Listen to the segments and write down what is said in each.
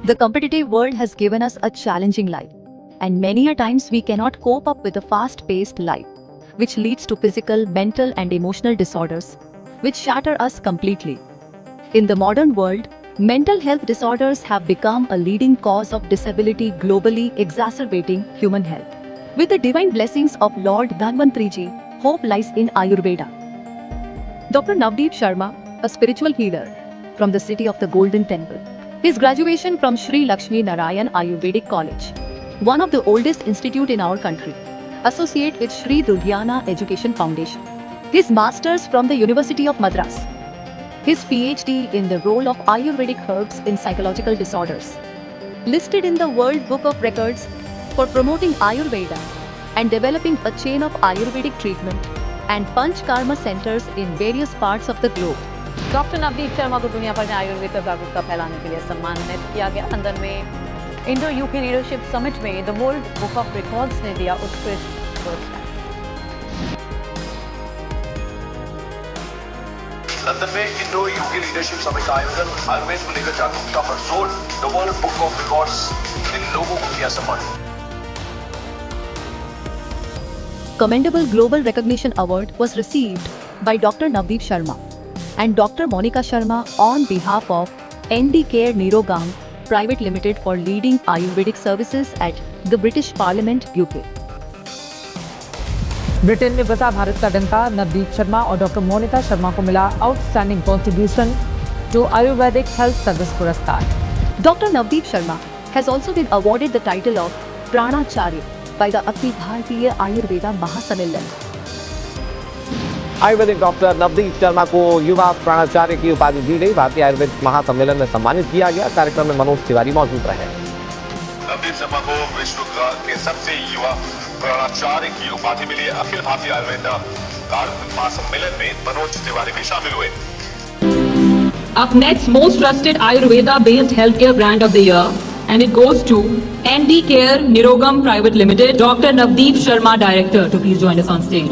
The competitive world has given us a challenging life, and many a times we cannot cope up with a fast-paced life, which leads to physical, mental, and emotional disorders, which shatter us completely. In the modern world, mental health disorders have become a leading cause of disability globally, exacerbating human health. With the divine blessings of Lord Dhanvantriji, hope lies in Ayurveda. Dr. Navdeep Sharma, a spiritual healer from the city of the Golden Temple. His graduation from Sri Lakshmi Narayan Ayurvedic College, one of the oldest institute in our country, associate with Sri Ludhiana Education Foundation. His masters from the University of Madras. His PhD in the role of Ayurvedic herbs in psychological disorders. Listed in the World Book of Records for promoting Ayurveda and developing a chain of Ayurvedic treatment and Panchkarma centers in various parts of the globe. Doctor Navdeep Sharma को दुनिया भर में आयुर्वेद पर जागरूकता फैलाने के लिए सम्मानित किया गया। लंदन में इंडो यूके लीडरशिप समिट में the world book of records ने दिया उत्कृष्ट पुरस्कार। लंदन में इंडो यूके लीडरशिप समिट का आयोजन, आयुर्वेद को लेकर जागरूकता पर जोर, the world book of records ने लोगों को किया सम्मानित। Commendable Global Recognition Award was received by Dr. Navdeep Sharma and Dr. Monica Sharma on behalf of ND Care Nirogam Private Limited for leading Ayurvedic services at the British Parliament, UK. Britain में बसा भारत का डंका, नवदीप शर्मा और doctor Monika Sharma को मिला outstanding contribution to Ayurvedic health service पुरस्कार। Dr. Navdeep Sharma has also been awarded the title of Pranacharya by the Akhil Bharatiya Ayurveda Mahasammellan. Ayurvedic doctor Navdeep Sharma को युवा प्राणाचार्य की उपाधि दी गई। भारतीय आयुर्वेद महासम्मेलन में सम्मानित किया गया। कार्यक्रम में मनोज तिवारी मौजूद रहे। नवदीप शर्मा को विश्व के सबसे युवा प्राणाचार्य की उपाधि मिली। अखिल भारतीय आयुर्वेद महासम्मेलन में मनोज तिवारी भी शामिल हुए। Up next, most trusted Ayurveda-based healthcare brand of the year, and it goes to ND Care Nirogam Private Limited. Dr. Navdeep Sharma, Director, to please join us on stage.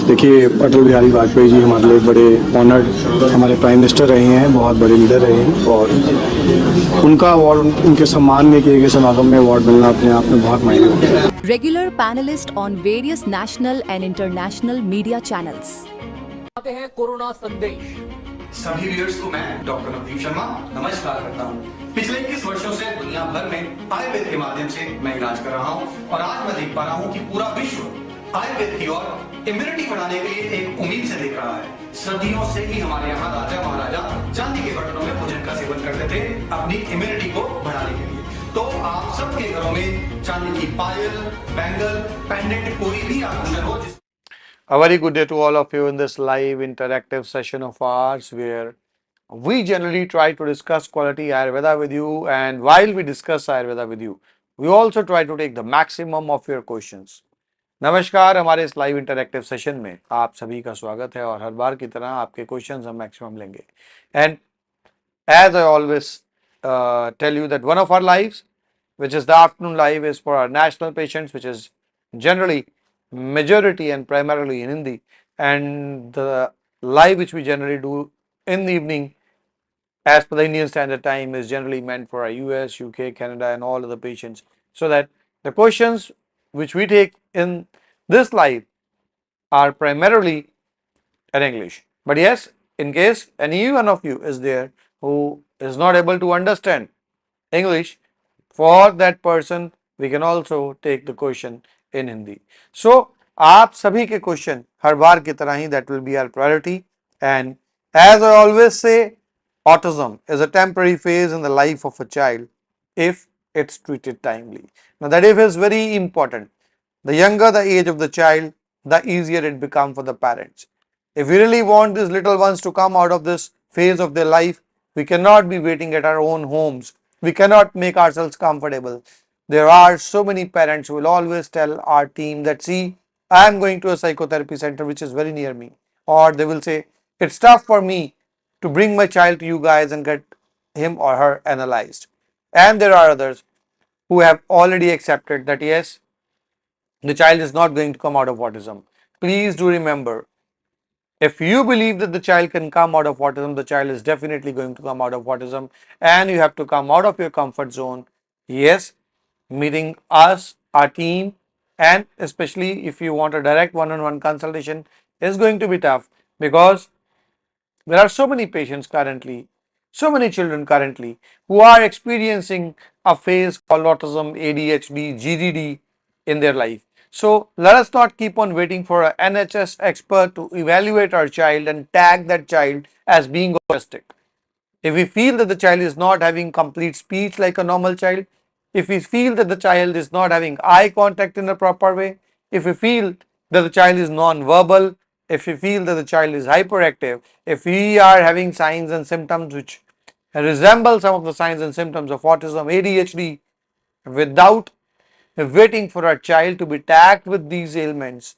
देखिए, अटल बिहारी वाजपेयी जी हमारे लिए बड़े ऑनर्ड हमारे प्राइम मिनिस्टर रहे हैं, बहुत बड़े leader रहे हैं और उनका अवार्ड, उनके सम्मान में किए गए समागम में अवार्ड मिलना अपने आप में बहुत मायने रखता है। Regular panelist on various national and international media channels. आते हैं कोरोना संदेश। सभी व्यूअर्स को मैं डॉक्टर नवदीप शर्मा नमस्कार करता हूँ। पिछले 21 वर्षों से दुनिया भर में आयुर्वेद के माध्यम से मैं इलाज कर रहा हूँ और आज मैं देख पा रहा हूँ कि पूरा विश्व आयुर्वेद की ओर इम्यूनिटी बढ़ाने के लिए एक उम्मीद से देख रहा है। सदियों से ही हमारे यहाँ राजा महाराजा चांदी के बर्तनों में भोजन का सेवन करते थे अपनी इम्यूनिटी को बढ़ाने के लिए। तो आप सबके घरों में चांदी की पायल, बैंगल, पेंडेंट, कोई भी आभूषण हो। A very good day to all of you in this live interactive session of ours where we generally try to discuss quality Ayurveda with you, and while we discuss Ayurveda with you, we also try to take the maximum of your questions. नमस्कार, हमारे इस live interactive session में आप सभी का स्वागत है और हर बार की तरह आपके क्वेश्चंस हम मैक्सिमम लेंगे। And as I always tell you that one of our lives which is the afternoon live is for our national patients, which is generally majority and primarily in Hindi, and the live which we generally do in the evening as per the Indian Standard Time is generally meant for our US, UK, Canada and all other patients, so that the questions which we take in this live are primarily in English. But yes, in case any one of you is there who is not able to understand English, for that person we can also take the question in Hindi. So आप सभी के question हर बार की तरह ही that will be our priority, and as I always say, autism is a temporary phase in the life of a child if it's treated timely. Now that if is very important. The younger the age of the child, the easier it becomes for the parents. If we really want these little ones to come out of this phase of their life, we cannot be waiting at our own homes. We cannot make ourselves comfortable. There are so many parents who will always tell our team that, see, I am going to a psychotherapy center which is very near me, or they will say, it's tough for me to bring my child to you guys and get him or her analyzed. And there are others who have already accepted that yes, the child is not going to come out of autism. Please do remember, If you believe that the child can come out of autism, the child is definitely going to come out of autism, and you have to come out of your comfort zone. Yes, meeting us, our team, and especially if you want a direct one-on-one consultation is going to be tough, because there are so many patients currently, so many children currently who are experiencing a phase called autism, ADHD, GDD in their life. So let us not keep on waiting for an NHS expert to evaluate our child and tag that child as being autistic. If we feel that the child is not having complete speech like a normal child, if we feel that the child is not having eye contact in a proper way, if we feel that the child is non-verbal, if we feel that the child is hyperactive, if we are having signs and symptoms which resemble some of the signs and symptoms of autism, ADHD, without waiting for our child to be tagged with these ailments,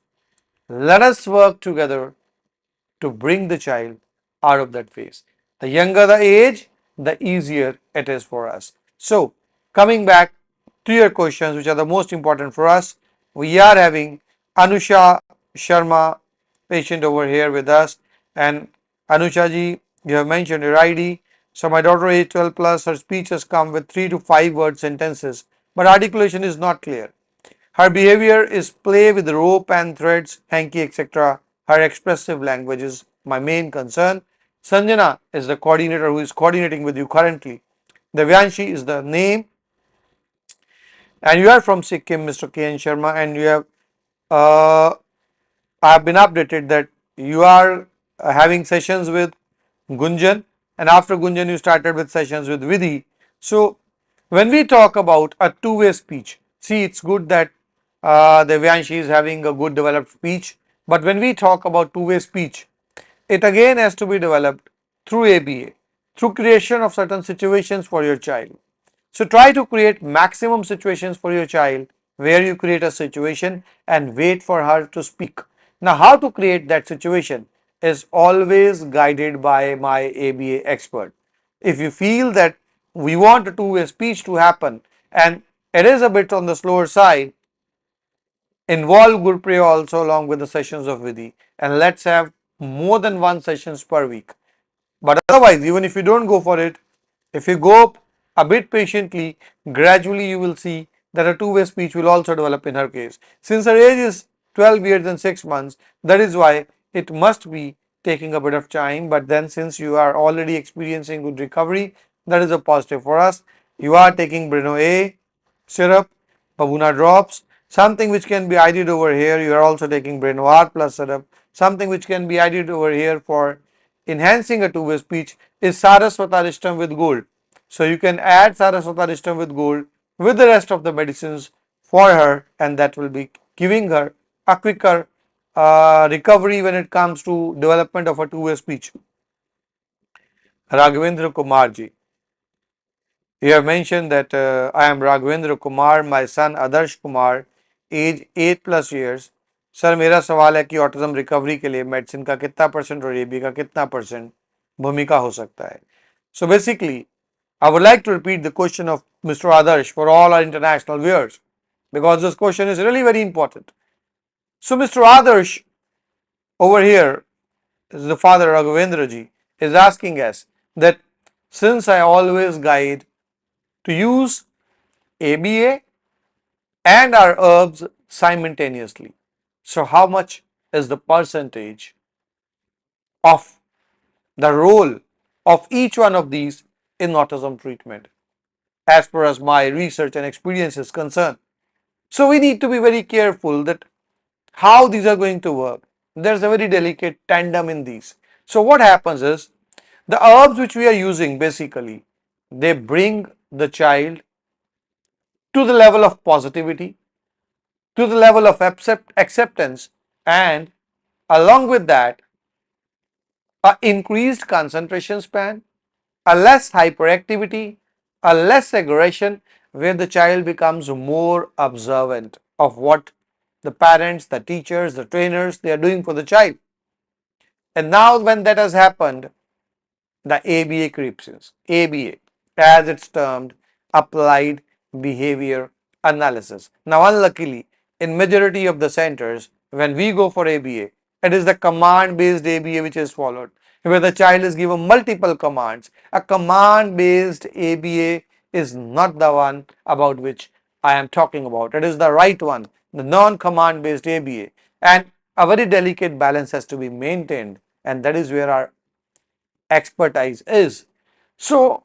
let us work together to bring the child out of that phase. The younger the age, the easier it is for us. So, coming back to your questions, which are the most important for us, we are having Anusha Sharma, patient over here with us. And Anusha ji, you have mentioned your ID. So, my daughter age 12 plus, her speech has come with 3 to 5 word sentences, but articulation is not clear. Her behavior is play with rope and threads, hanky, etc. Her expressive language is my main concern. Sanjana is the coordinator who is coordinating with you currently. Devyanshi is the name, and you are from Sikkim, Mr. K. N. Sharma, and you have I have been updated that you are having sessions with Gunjan, and after Gunjan you started with sessions with Vidhi. So when we talk about a two-way speech, see, it's good that Devyanshi is having a good developed speech, but when we talk about two-way speech, it again has to be developed through ABA, through creation of certain situations for your child. So try to create maximum situations for your child where you create a situation and wait for her to speak. Now, how to create that situation is always guided by my ABA expert. If you feel that we want a two-way speech to happen and it is a bit on the slower side, involve Gurpriya also along with the sessions of Vidhi, and let's have more than one sessions per week. But otherwise, even if you don't go for it, if you go up a bit patiently, gradually you will see that a two-way speech will also develop in her case. Since her age is 12 years and 6 months, that is why it must be taking a bit of time. But then since you are already experiencing good recovery, that is a positive for us. You are taking Breno A syrup, Babuna drops, something which can be added over here. You are also taking Breno R plus syrup, something which can be added over here for enhancing a two-way speech is Saraswatarishtam with gold. So you can add Saraswatarishtam with gold with the rest of the medicines for her, and that will be giving her a quicker recovery when it comes to development of a two-way speech. Raghavendra Kumar ji, you have mentioned that I am Raghavendra Kumar, my son Adarsh Kumar, age 8+ years. Sir मेरा सवाल है कि autism recovery के लिए medicine का कितना percent और AB का कितना परसेंट भूमिका हो सकता है. So basically, I would like to repeat the question of Mr. Adarsh for all our international viewers, because this question is really very important. So Mr. Adarsh over here, is the father Raghavendra ji, is asking us that since I always guide to use ABA and our herbs simultaneously, so how much is the percentage of the role of each one of these in autism treatment as far as my research and experience is concerned? So we need to be very careful that how these are going to work. There's a very delicate tandem in these. So what happens is, the herbs which we are using basically, they bring the child to the level of positivity, to the level of acceptance, and along with that, a increased concentration span, a less hyperactivity, a less aggression, where the child becomes more observant of what the parents, the teachers, the trainers, they are doing for the child. And now when that has happened, the ABA creeps in. ABA, as it's termed, applied behavior analysis. Now unluckily, in majority of the centers, when we go for ABA, It is the command based ABA which is followed, where the child is given multiple commands. A command based ABA is not the one about which I am talking about. It is the right one, the non command based ABA. And a very delicate balance has to be maintained, and that is where our expertise is. So,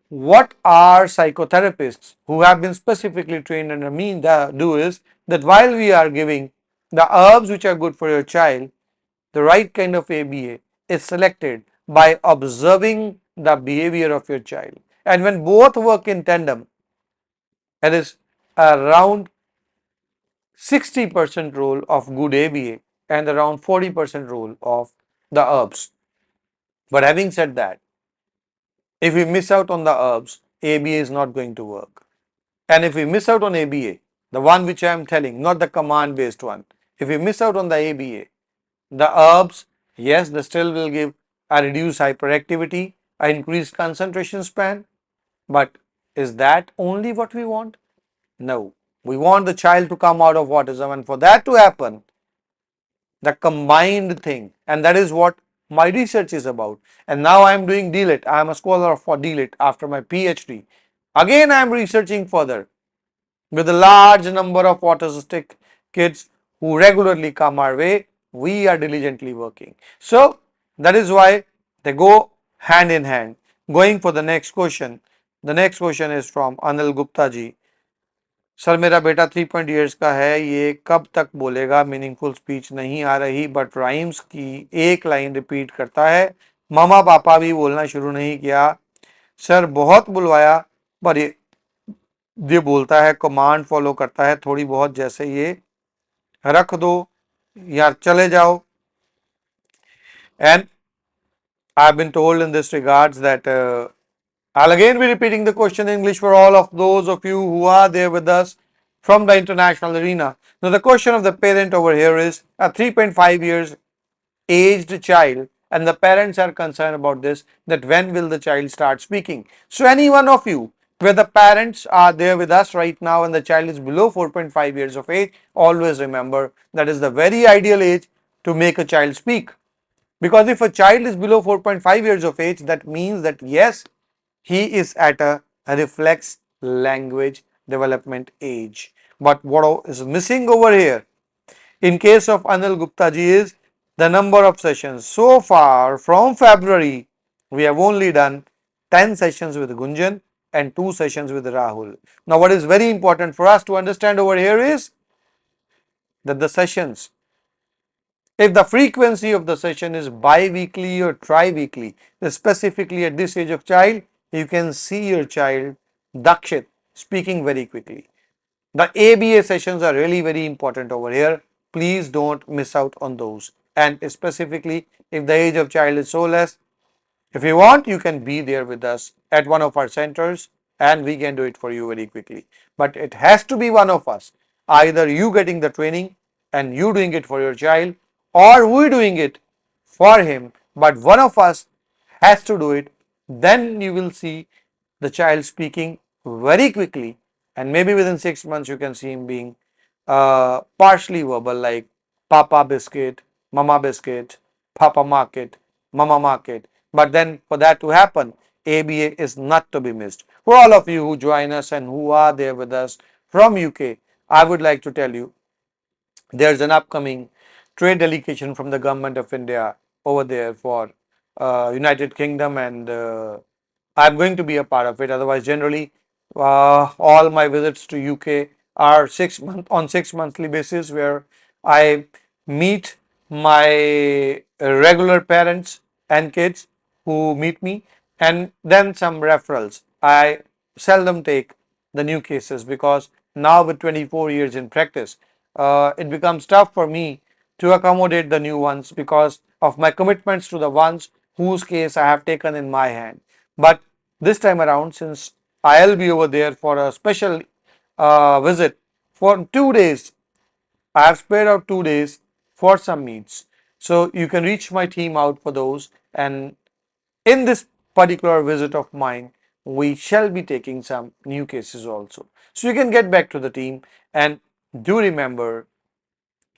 what our psychotherapists who have been specifically trained under me do is that while we are giving the herbs which are good for your child, the right kind of ABA is selected by observing the behavior of your child. And when both work in tandem, it is around 60% role of good ABA and around 40% role of the herbs. But having said that, if we miss out on the herbs, ABA is not going to work. And if we miss out on ABA, the one which I am telling, not the command based one, if we miss out on the ABA, the herbs, yes, they still will give a reduced hyperactivity, a increased concentration span, but is that only what we want? No. We want the child to come out of autism, and for that to happen, the combined thing, and that is what my research is about. And now I am doing DLIT. I am a scholar for DLIT after my PhD. Again, I am researching further with a large number of autistic kids who regularly come our way. We are diligently working. So that is why they go hand in hand. Going for the next question. The next question is from Anil Gupta ji. Sir मेरा बेटा 3 years का है, ये कब तक बोलेगा? Meaningful speech नहीं आ रही, बट राइम्स की एक लाइन रिपीट करता है, मामा पापा भी बोलना शुरू नहीं किया। सर बहुत बुलवाया पर ये बोलता है, कमांड फॉलो करता है थोड़ी बहुत, जैसे ये रख दो या चले जाओ। And I've been told in this regards that I'll again be repeating the question in English for all of those of you who are there with us from the international arena. Now the question of the parent over here is a 3.5 years aged child, and the parents are concerned about this, that when will the child start speaking. So any one of you where the parents are there with us right now and the child is below 4.5 years of age, always remember that is the very ideal age to make a child speak. Because if a child is below 4.5 years of age, that means that yes, he is at a reflex language development age. But what is missing over here in case of Anil Gupta ji is the number of sessions. So far from February, we have only done 10 sessions with Gunjan and 2 sessions with Rahul. Now what is very important for us to understand over here is that the sessions, if the frequency of the session is bi-weekly or tri-weekly, specifically at this age of child, you can see your child Dakshit speaking very quickly. The ABA sessions are really very important over here. Please don't miss out on those. And specifically, if the age of child is so less, if you want, you can be there with us at one of our centers and we can do it for you very quickly. But it has to be one of us, either you getting the training and you doing it for your child, or we doing it for him, but one of us has to do it. Then you will see the child speaking very quickly, and maybe within 6 months you can see him being partially verbal, like Papa biscuit, Mama biscuit, Papa market, Mama market. But then for that to happen, ABA is not to be missed. For all of you who join us and who are there with us from UK, I would like to tell you there's an upcoming trade delegation from the government of India over there for United Kingdom, and I'm going to be a part of it. Otherwise, generally, all my visits to UK are 6 monthly basis, where I meet my regular parents and kids who meet me, and then some referrals. I seldom take the new cases because now with 24 years in practice, it becomes tough for me to accommodate the new ones because of my commitments to the ones whose case I have taken in my hand. But this time around, since I'll be over there for a special visit for 2 days, I have spared out 2 days for some meets. So you can reach my team out for those, and in this particular visit of mine, we shall be taking some new cases also. So you can get back to the team, and do remember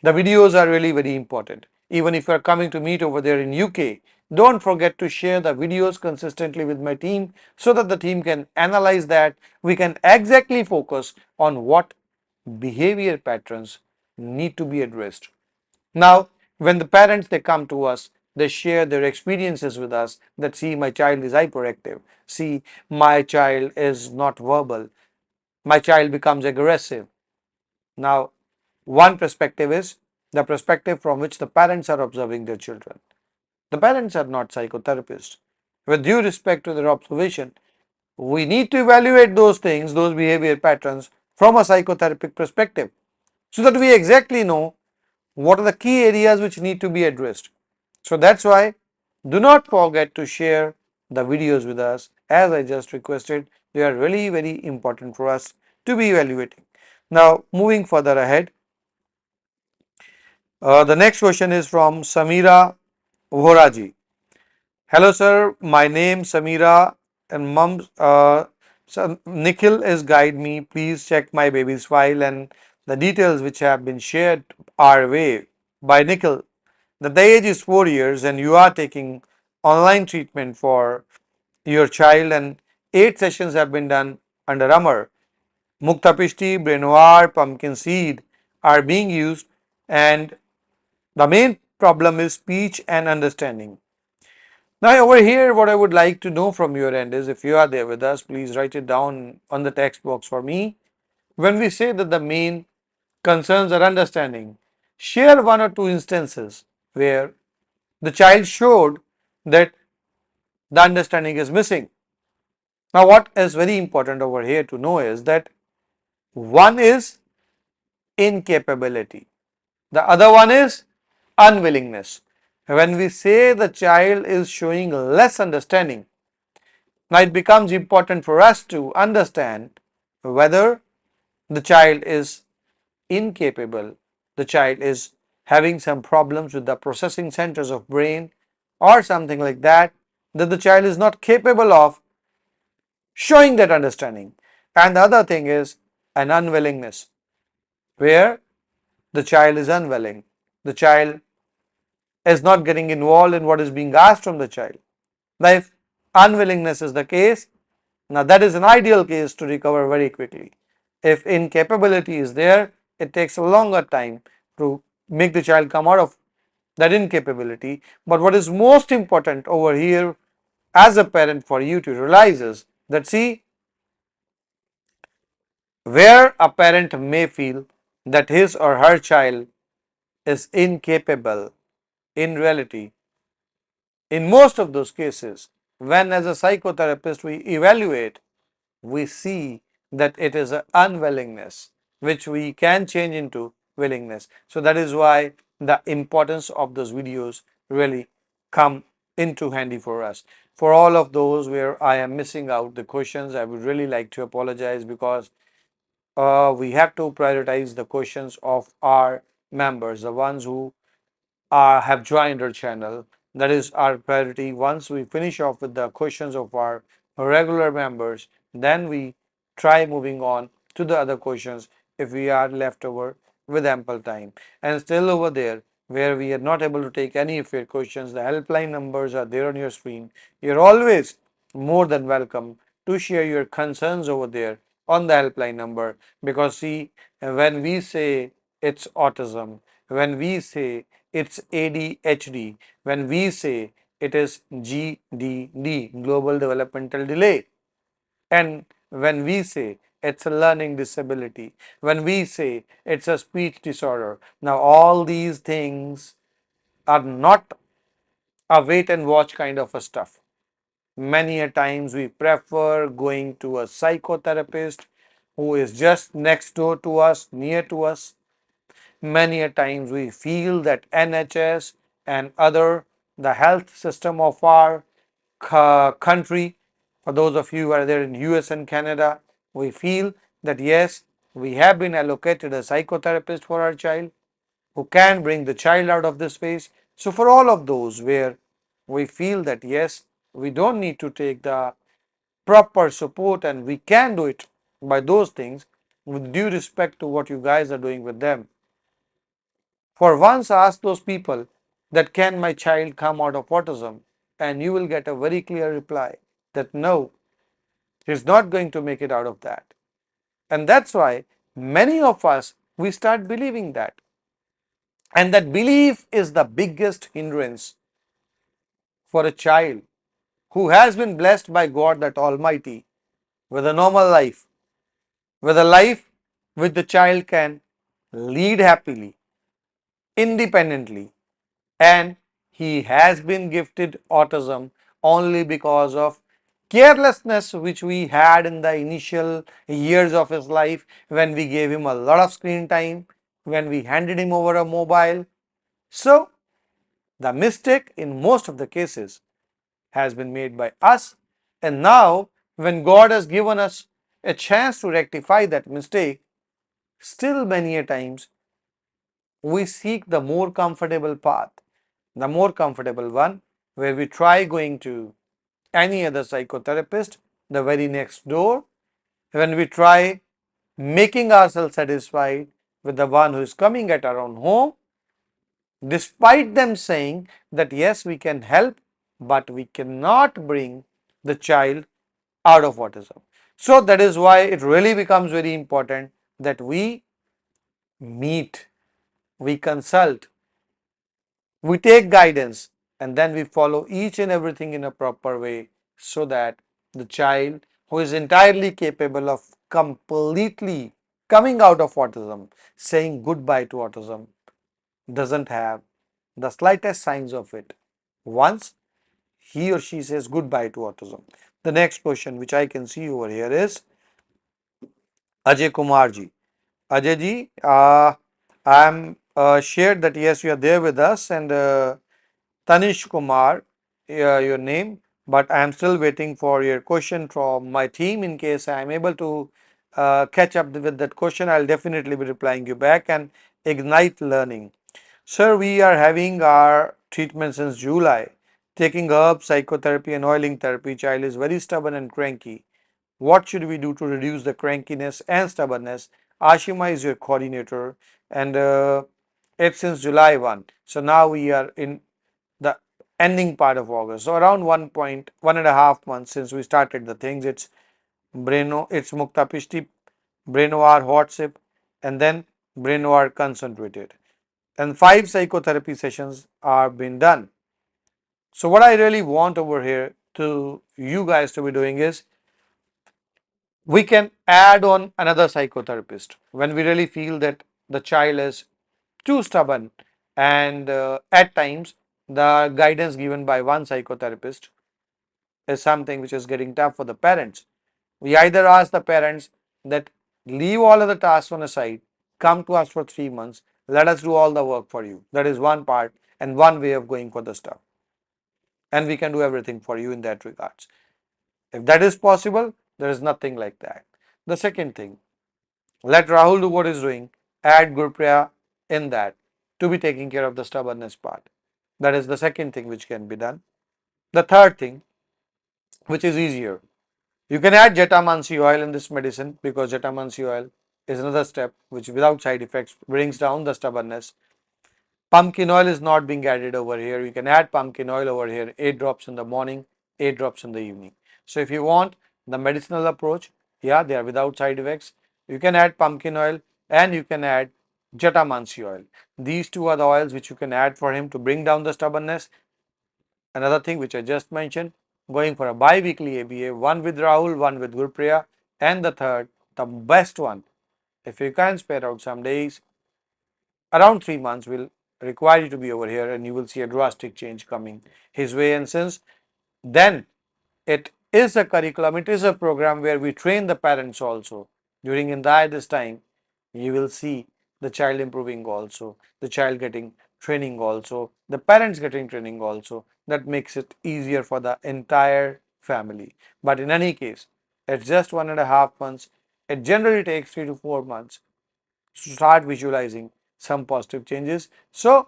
the videos are really very important. Even if you are coming to meet over there in UK, don't forget to share the videos consistently with my team so that the team can analyze that. We can exactly focus on what behavior patterns need to be addressed. Now, when the parents they come to us, they share their experiences with us that see my child is hyperactive, see my child is not verbal, my child becomes aggressive. Now, one perspective is the perspective from which the parents are observing their children. The parents are not psychotherapists. With due respect to their observation, we need to evaluate those things, those behavior patterns from a psychotherapeutic perspective so that we exactly know what are the key areas which need to be addressed. So that's why do not forget to share the videos with us as I just requested. They are really very important for us to be evaluating. Now moving further ahead, the next question is from Samira Voraji. Hello sir, my name Samira and mom so Nikhil is guide me. Please check my baby's file and the details which have been shared our way by Nikhil. The age is 4 years and you are taking online treatment for your child and 8 sessions have been done under Amar. Mukta Pishti, Brenoir, pumpkin seed are being used and the main problem is speech and understanding. Now over here what I would like to know from your end is if you are there with us, please write it down on the text box for me. When we say that the main concerns are understanding, share one or two instances where the child showed that the understanding is missing. Now what is very important over here to know is that one is incapability, the other one is unwillingness. When we say the child is showing less understanding, now it becomes important for us to understand whether the child is incapable, the child is having some problems with the processing centers of brain or something like that, that the child is not capable of showing that understanding. And the other thing is an unwillingness, where the child is unwilling, the child is not getting involved in what is being asked from the child. Now if unwillingness is the case, now that is an ideal case to recover very quickly. If incapability is there, it takes a longer time to make the child come out of that incapability. But what is most important over here as a parent for you to realize is that see, where a parent may feel that his or her child is incapable, in reality, in most of those cases, when as a psychotherapist we evaluate, we see that it is an unwillingness which we can change into willingness. So that is why the importance of those videos really come into handy for us. For all of those where I am missing out the questions, I would really like to apologize because we have to prioritize the questions of our members, the ones who have joined our channel. That is our priority. Once we finish off with the questions of our regular members, then we try moving on to the other questions if we are left over with ample time. And still over there, where we are not able to take any of your questions, the helpline numbers are there on your screen. You're always more than welcome to share your concerns over there on the helpline number, because see, when we say it's autism, when we say it's ADHD, when we say it is GDD, global developmental delay, and when we say it's a learning disability, when we say it's a speech disorder, now all these things are not a wait and watch kind of a stuff. Many a times we prefer going to a psychotherapist who is just next door to us, near to us. Many a times we feel that NHS and other the health system of our country, for those of you who are there in US and Canada, we feel that yes, we have been allocated a psychotherapist for our child who can bring the child out of this phase. So for all of those where we feel that yes, we don't need to take the proper support and we can do it by those things, with due respect to what you guys are doing with them, for once ask those people that can my child come out of autism? And you will get a very clear reply that no, he's not going to make it out of that. And that's why many of us, we start believing that. And that belief is the biggest hindrance for a child who has been blessed by God that Almighty with a normal life, with a life which the child can lead happily, independently, and he has been gifted autism only because of carelessness which we had in the initial years of his life, when we gave him a lot of screen time, when we handed him over a mobile. So the mistake in most of the cases has been made by us, and now when God has given us a chance to rectify that mistake, still many a times we seek the more comfortable path, the more comfortable one, where we try going to any other psychotherapist the very next door, when we try making ourselves satisfied with the one who is coming at our own home, despite them saying that yes, we can help, but we cannot bring the child out of autism. So that is why it really becomes very important that we meet, we consult, we take guidance, and then we follow each and everything in a proper way, so that the child who is entirely capable of completely coming out of autism, saying goodbye to autism, doesn't have the slightest signs of it once he or she says goodbye to autism. The next question which I can see over here is Ajay Kumar ji. Ajay ji, I am shared that yes, you are there with us, and Tanish Kumar, your name, but I am still waiting for your question from my team. In case I am able to catch up with that question, I will definitely be replying you back. And Ignite Learning. Sir, we are having our treatment since July, taking herbs, psychotherapy and oiling therapy. Child is very stubborn and cranky. What should we do to reduce the crankiness and stubbornness? Ashima is your coordinator, and it's since July 1. So now we are in the ending part of August. So around 1.5 months since we started the things. It's it's Mukta Pishti, Brainoir hot sip, and then Brainoir concentrated. And 5 psychotherapy sessions are being done. So what I really want over here to you guys to be doing is, we can add on another psychotherapist when we really feel that the child is too stubborn, and at times the guidance given by one psychotherapist is something which is getting tough for the parents. We either ask the parents that leave all of the tasks on a side, come to us for 3 months, let us do all the work for you. That is one part and one way of going for the stuff, and we can do everything for you in that regards. If that is possible, there is nothing like that. The second thing, let Rahul do what he's doing, add Gurpriya in that to be taking care of the stubbornness part. That is the second thing which can be done. The third thing, which is easier, you can add Jetamansi oil in this medicine, because Jetamansi oil is another step which without side effects brings down the stubbornness. Pumpkin oil is not being added over here. You can add pumpkin oil over here, 8 drops in the morning, 8 drops in the evening. So if you want the medicinal approach, yeah, they are without side effects. You can add pumpkin oil and you can add Jatamansi oil. These two are the oils which you can add for him to bring down the stubbornness. Another thing which I just mentioned, going for a bi-weekly ABA, one with Rahul, one with Gurpriya, and the third, the best one, if you can spare out some days, around 3 months will require you to be over here, and you will see a drastic change coming his way. And since then it is a curriculum, it is a program where we train the parents also. During entire this time, you will see the child improving also, the child getting training also, the parents getting training also. That makes it easier for the entire family. But in any case, it's just 1.5 months. It generally takes 3 to 4 months to start visualizing some positive changes. So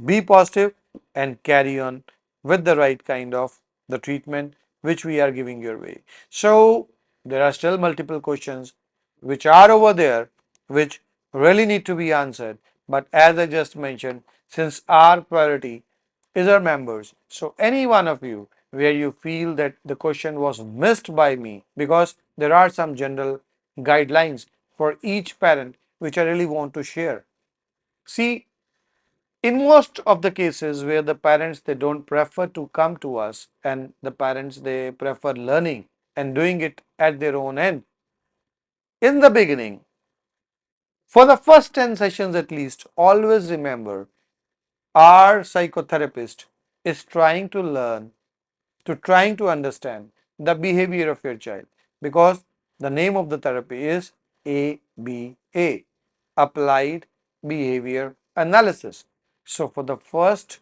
be positive and carry on with the right kind of the treatment which we are giving your way. So there are still multiple questions which are over there which really need to be answered. But as I just mentioned, since our priority is our members, so any one of you where you feel that the question was missed by me, because there are some general guidelines for each parent which I really want to share. See, in most of the cases where the parents they don't prefer to come to us, and the parents they prefer learning and doing it at their own end, in the beginning, for the first 10 sessions at least, always remember our psychotherapist is trying to learn, trying to understand the behavior of your child, because the name of the therapy is ABA, Applied Behavior Analysis. So for the first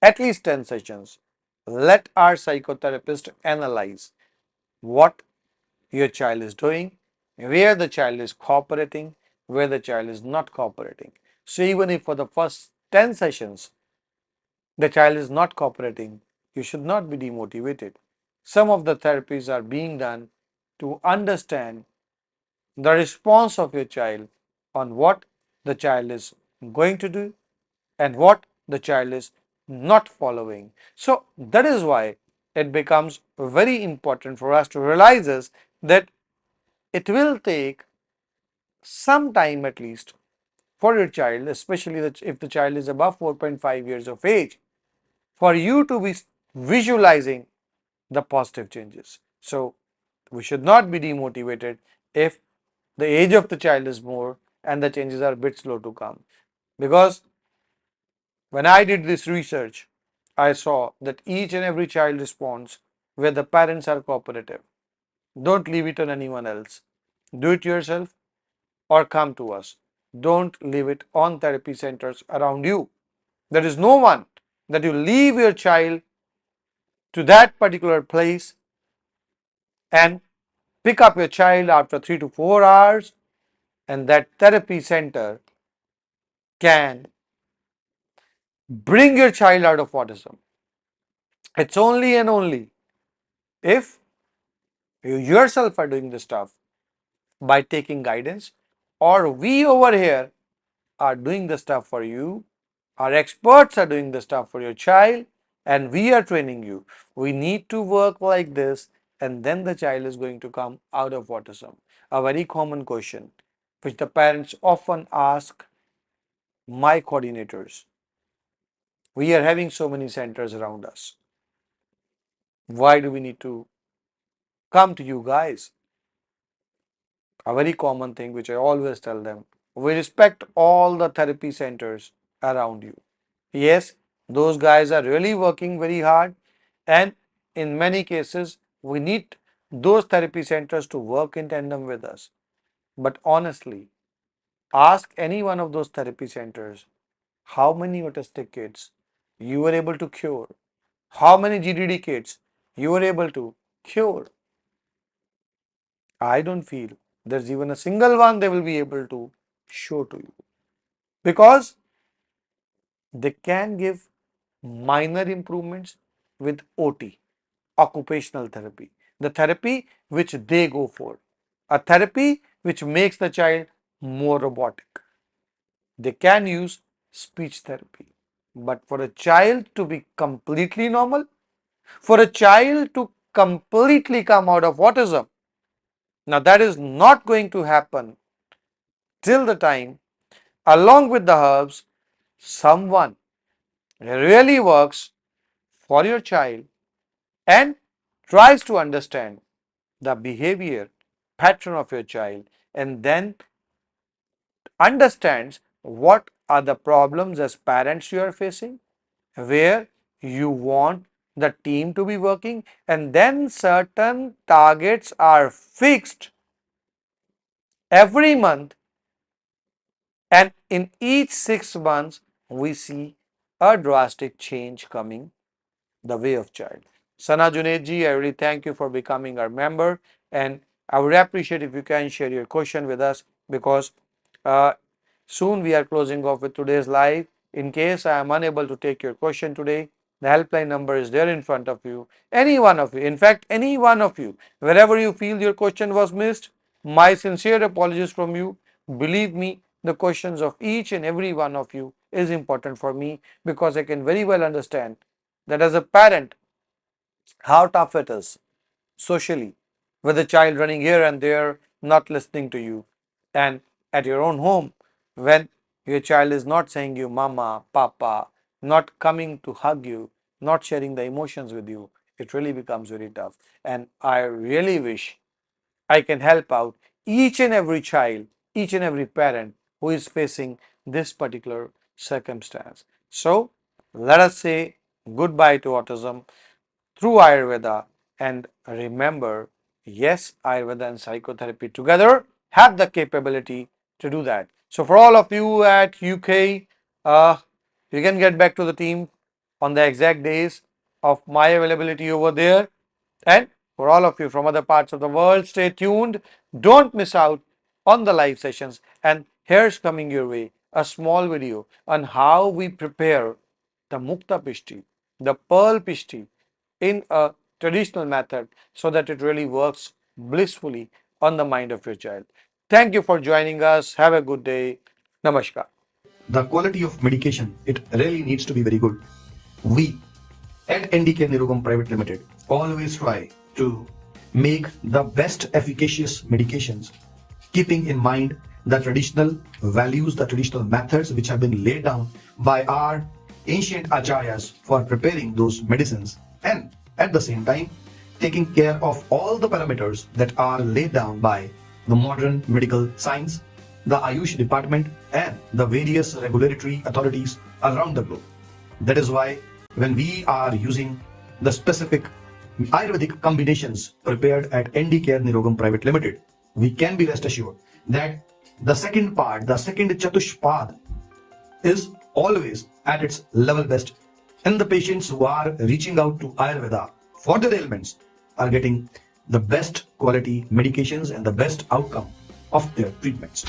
at least 10 sessions, let our psychotherapist analyze what your child is doing, where the child is cooperating, where the child is not cooperating. So even if for the first 10 sessions the child is not cooperating, you should not be demotivated. Some of the therapies are being done to understand the response of your child on what the child is going to do and what the child is not following. So that is why it becomes very important for us to realize is that it will take some time at least for your child, especially if the child is above 4.5 years of age, for you to be visualizing the positive changes. So we should not be demotivated if the age of the child is more and the changes are a bit slow to come. Because when I did this research, I saw that each and every child responds where the parents are cooperative. Don't leave it on anyone else. Do it yourself or come to us. Don't leave it on therapy centers around you. There is no one that you leave your child to that particular place and pick up your child after 3 to 4 hours, and that therapy center can bring your child out of autism. It's only and only if you yourself are doing the stuff by taking guidance, or we over here are doing the stuff for you. Our experts are doing the stuff for your child and we are training you. We need to work like this, and then the child is going to come out of autism. A very common question which the parents often ask my coordinators. We are having so many centers around us. Why do we need to come to you guys? A very common thing which I always tell them. We respect all the therapy centers around you. Yes, those guys are really working very hard, and in many cases we need those therapy centers to work in tandem with us. But honestly, ask any one of those therapy centers how many autistic kids you were able to cure, how many GDD kids you were able to cure. I don't feel there's even a single one they will be able to show to you, because they can give minor improvements with OT, occupational therapy, the therapy which they go for, a therapy which makes the child more robotic. They can use speech therapy, but for a child to be completely normal, for a child to completely come out of autism, now that is not going to happen till the time, along with the herbs, someone really works for your child and tries to understand the behavior pattern of your child, and then understands what are the problems as parents you are facing, where you want the team to be working, and then certain targets are fixed every month, and in each 6 months we see a drastic change coming the way of child. Sana Junaid ji, I really thank you for becoming our member, and I would appreciate if you can share your question with us, because uh, soon we are closing off with today's live. In case I am unable to take your question today, the helpline number is there in front of you. Any one of you, in fact, any one of you, wherever you feel your question was missed, my sincere apologies from you. Believe me, the questions of each and every one of you is important for me, because I can very well understand that as a parent, how tough it is socially, with a child running here and there, not listening to you, and at your own home, when your child is not saying you mama, papa, not coming to hug you, not sharing the emotions with you, it really becomes very tough. And I really wish I can help out each and every child, each and every parent who is facing this particular circumstance. So let us say goodbye to autism through Ayurveda, and remember, yes, Ayurveda and psychotherapy together have the capability to do that. So for all of you at UK, you can get back to the team on the exact days of my availability over there. And for all of you from other parts of the world, stay tuned. Don't miss out on the live sessions. And here's coming your way a small video on how we prepare the Mukta Pishti, the Pearl Pishti, in a traditional method so that it really works blissfully on the mind of your child. Thank you for joining us. Have a good day. Namaskar. The quality of medication, it really needs to be very good. We at NDK Nirogam Private Limited always try to make the best efficacious medications, keeping in mind the traditional values, the traditional methods which have been laid down by our ancient acharyas for preparing those medicines, and at the same time taking care of all the parameters that are laid down by the modern medical science, the Ayush department, and the various regulatory authorities around the globe. That is why when we are using the specific Ayurvedic combinations prepared at ND Care Nirogam Private Limited, we can be rest assured that the second part, the second Chatushpad, is always at its level best, and the patients who are reaching out to Ayurveda for their ailments are getting the best quality medications and the best outcome of their treatments.